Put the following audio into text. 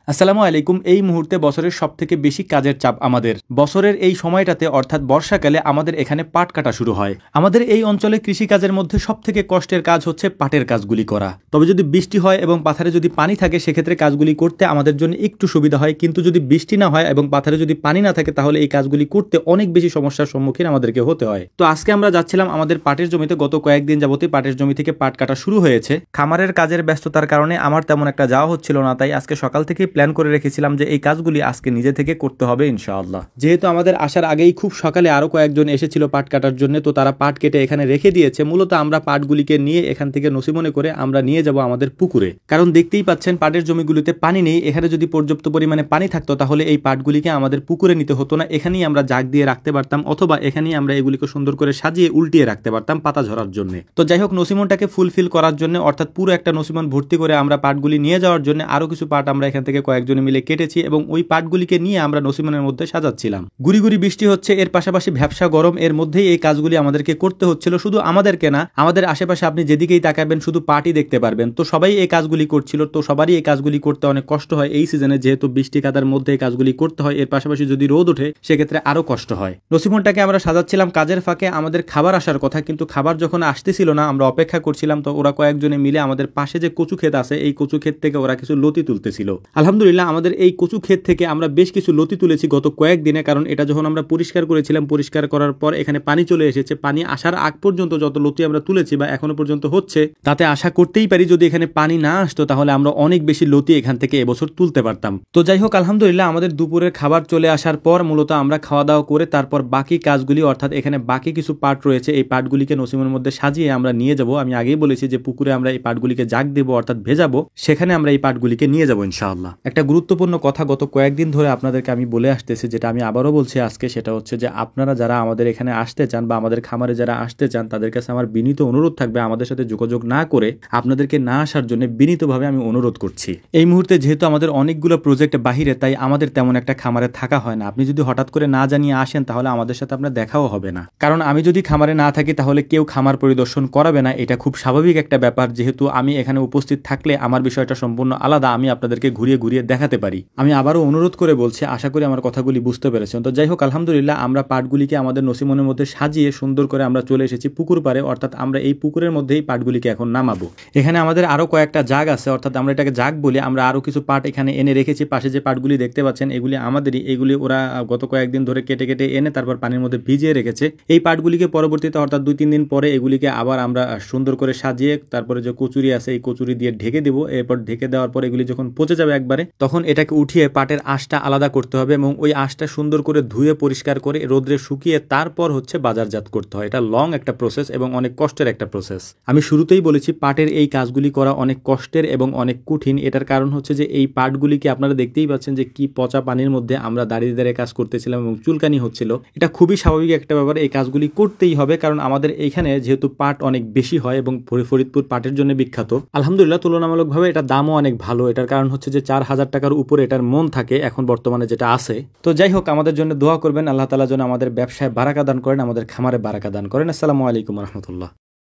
আসসালামু আলাইকুম। এই মুহূর্তে বছরের সবথেকে বেশি কাজের চাপ আমাদের। বছরের এই সময়টাতে অর্থাৎ বর্ষাকালে আমাদের এখানে পাট কাটা শুরু হয়। আমাদের এই অঞ্চলে কৃষিকাজের মধ্যে সবথেকে কষ্টের কাজ হচ্ছে পাটের কাজগুলি করা। তবে যদি বৃষ্টি হয় এবং পাথারে যদি পানি থাকে সেক্ষেত্রে কাজগুলি করতে আমাদের জন্য একটু সুবিধা হয়, কিন্তু যদি বৃষ্টি না হয় এবং পাথারে যদি পানি না থাকে তাহলে এই কাজগুলি করতে অনেক বেশি সমস্যার সম্মুখীন আমাদেরকে হতে হয়। তো আজকে আমরা যাচ্ছিলাম আমাদের পাটের জমিতে। গত কয়েকদিন যাবতীয় পাটের জমি থেকে পাট কাটা শুরু হয়েছে। খামারের কাজের ব্যস্ততার কারণে আমার তেমন একটা যাওয়া হচ্ছিল না, তাই আজকে সকাল থেকে প্ল্যান করে রেখেছিলাম যে এই কাজগুলি আজকে নিজে থেকে করতে হবে ইনশাআল্লাহ। যেহেতু আমাদের আসার আগেই খুব সকালে আরো কয়েকজন এসেছিল পাট কাটার জন্য, তো তারা পাট কেটে এখানে রেখে দিয়েছে। মূলত আমরা পাটগুলিকে নিয়ে এখান থেকে নসিমনে করে আমরা নিয়ে যাব আমাদের পুকুরে, কারণ দেখতেই পাচ্ছেন পাটের জমিগুলিতে পানি নেই। এখানে যদি পর্যাপ্ত পরিমাণে পানি থাকতো তাহলে এই পাটগুলিকে আমাদের পুকুরে নিতে হতো না, এখানেই আমরা জাগ দিয়ে রাখতে পারতাম, অথবা এখানেই আমরা এগুলিকে সুন্দর করে সাজিয়ে উল্টিয়ে রাখতে পারতাম পাতা ঝরার জন্য। তো যাই হোক, নসিমনটাকে ফুলফিল করার জন্য অর্থাৎ পুরো একটা নসিমন ভর্তি করে আমরা পাটগুলি নিয়ে যাওয়ার জন্য আরো কিছু পাট আমরা এখান থেকে কয়েকজনে মিলে কেটেছি এবং ওই পাটগুলিকে নিয়ে আমরা নসিমনের মধ্যে সাজাচ্ছিলাম। গুড়ি গুড়ি বৃষ্টি হচ্ছে, এর পাশাপাশি ভ্যাপসা গরম, এর মধ্যেই এই কাজগুলি আমাদেরকে করতে হচ্ছিল। শুধু আমাদেরকে না, আমাদের আশেপাশে আপনি যেদিকেই তাকাবেন শুধু পাটই দেখতে পারবেন। তো সবাই এই কাজগুলি করছিল, তো সবারই এই কাজগুলি করতে অনেক কষ্ট হয় এই সিজনে, যেহেতু বৃষ্টি কাদার মধ্যে এই কাজগুলি করতে হয়। এর পাশাপাশি যদি রোদ ওঠে সেক্ষেত্রে আরো কষ্ট হয়। নসিমনটাকে আমরা সাজাচ্ছিলাম, কাজের ফাঁকে আমাদের খাবার আসার কথা, কিন্তু খাবার যখন আসতেছিল না আমরা অপেক্ষা করছিলাম। তো ওরা কয়েকজনে মিলে আমাদের পাশে যে কচু ক্ষেত আছে এই কচু ক্ষেত থেকে ওরা কিছু লতি তুলতেছিল। আলহামদুলিল্লাহ আমাদের এই কচু ক্ষেত থেকে আমরা বেশ কিছু লতি তুলেছি গত কয়েকদিনে, কারণ এটা যখন আমরা পরিষ্কার করেছিলাম, পরিষ্কার করার পর এখানে পানি চলে এসেছে। পানি আসার আগ পর্যন্ত যত লতি আমরা তুলেছি বা এখনো পর্যন্ত হচ্ছে, তাতে আশা করতেই পারি যদি এখানে পানি না আসতো তাহলে আমরা অনেক বেশি লতি এখান থেকে এবছর তুলতে পারতাম। তো যাই হোক, আলহামদুলিল্লাহ আমাদের দুপুরের খাবার চলে আসার পর মূলত আমরা খাওয়া দাওয়া করে তারপর বাকি কাজগুলি অর্থাৎ এখানে বাকি কিছু পাট রয়েছে এই পাটগুলিকে নসিমের মধ্যে সাজিয়ে আমরা নিয়ে যাব। আমি আগেই বলেছি যে পুকুরে আমরা এই পাটগুলিকে জাগ দেব অর্থাৎ ভেজাবো, সেখানে আমরা এই পাটগুলিকে নিয়ে যাব ইনশাআল্লাহ। একটা গুরুত্বপূর্ণ কথা গত কয়েকদিন ধরে আপনাদেরকে আমি বলে আসতেছি, যেটা আমি আবারও বলছি আজকে, সেটা হচ্ছে যে আপনারা যারা আমাদের এখানে আসতে চান বা আমাদের খামারে যারা আসতে চান তাদের কাছে আমার বিনীত অনুরোধ থাকবে আমাদের সাথে যোগাযোগ না করে আপনাদেরকে না আসার জন্য বিনীতভাবে আমি অনুরোধ করছি। এই মুহূর্তে যেহেতু আমাদের অনেকগুলো প্রজেক্ট বাহিরে, তাই আমাদের তেমন একটা খামারে থাকা হয় না। আপনি যদি হঠাৎ করে না জানিয়ে আসেন তাহলে আমাদের সাথে আপনার দেখাও হবে না, কারণ আমি যদি খামারে না থাকি তাহলে কেউ খামার পরিদর্শন করাবে না। এটা খুব স্বাভাবিক একটা ব্যাপার। যেহেতু আমি এখানে উপস্থিত থাকলে আমার বিষয়টা সম্পূর্ণ আলাদা, আমি আপনাদেরকে ঘুরিয়ে ঘুরিয়ে দেখাতে পারি। আমি আবারও অনুরোধ করে বলছি, আশা করি আমার কথাগুলি বুঝতে পেরেছেন। তো যাই হোক, আলহামদুলিল্লাহ আমরা পাটগুলিকে আমাদের নসিমনের মধ্যে সাজিয়ে সুন্দর করে আমরা চলে এসেছি পুকুর পাড়ে, অর্থাৎ আমরা এই পুকুরের মধ্যেই পাটগুলিকে এখন নামাবো। এখানে আমাদের আরো কয়েকটা জাগ আছে, অর্থাৎ আমরা এটাকে জাগ বলি। আমরা আরো কিছু পাট এখানে এনে রেখেছি। পাশে যে পাটগুলি দেখতে পাচ্ছেন এগুলি আমাদেরই, এগুলি ওরা গত কয়েকদিন ধরে কেটে কেটে এনে তারপর পানির মধ্যে ভিজিয়ে রেখেছে। এই পাটগুলিকে পরবর্তীতে অর্থাৎ 2-3 দিন পরে এগুলিকে আবার আমরা সুন্দর করে সাজিয়ে তারপরে যে কচুরি আছে এই কচুরি দিয়ে ঢেকে দেবো। এরপর ঢেকে দেওয়ার পর এগুলি যখন পচে যাবে একবারে, তখন এটাকে উঠিয়ে পাটের আঁশটা আলাদা করতে হবে এবং ওই আঁশটা সুন্দর করে ধুয়ে পরিষ্কার করে রোদ্রে শুকিয়ে তারপর হচ্ছে বাজারজাত করতে হয়। এটা লং একটা প্রসেস এবং অনেক কষ্টের একটা প্রসেস। আমি শুরুতেই বলেছি পাটের এই কাজগুলি করা অনেক কষ্টের এবং অনেক কঠিন। এটার কারণ হচ্ছে যে এই পাটগুলিকে আপনারা দেখতেই পাচ্ছেন যে কি পচা পানির মধ্যে আমরা দাঁড়িয়ে দাঁড়িয়ে কাজ করতেছিলাম এবং চুলকানি হচ্ছিল। এটা খুবই স্বাভাবিক একটা ব্যাপার, এই কাজগুলি করতেই হবে, কারণ আমাদের এইখানে যেহেতু পাট অনেক বেশি হয় এবং ফরিদপুর পাটের জন্য বিখ্যাত। আলহামদুলিল্লাহ তুলনামূলকভাবে এটা দামও অনেক ভালো। এটার কারণ হচ্ছে যে 4000 টাকার উপরে এটার মন থাকে এখন বর্তমানে যেটা আছে। তো যাই হোক, আমাদের জন্য দোয়া করবেন, আল্লাহ তাআলা যেন আমাদের ব্যবসায় বারাকা দান করেন, আমাদের খামারে বারাকা দান করেন। আসসালামু আলাইকুম রহমতুল্লাহ।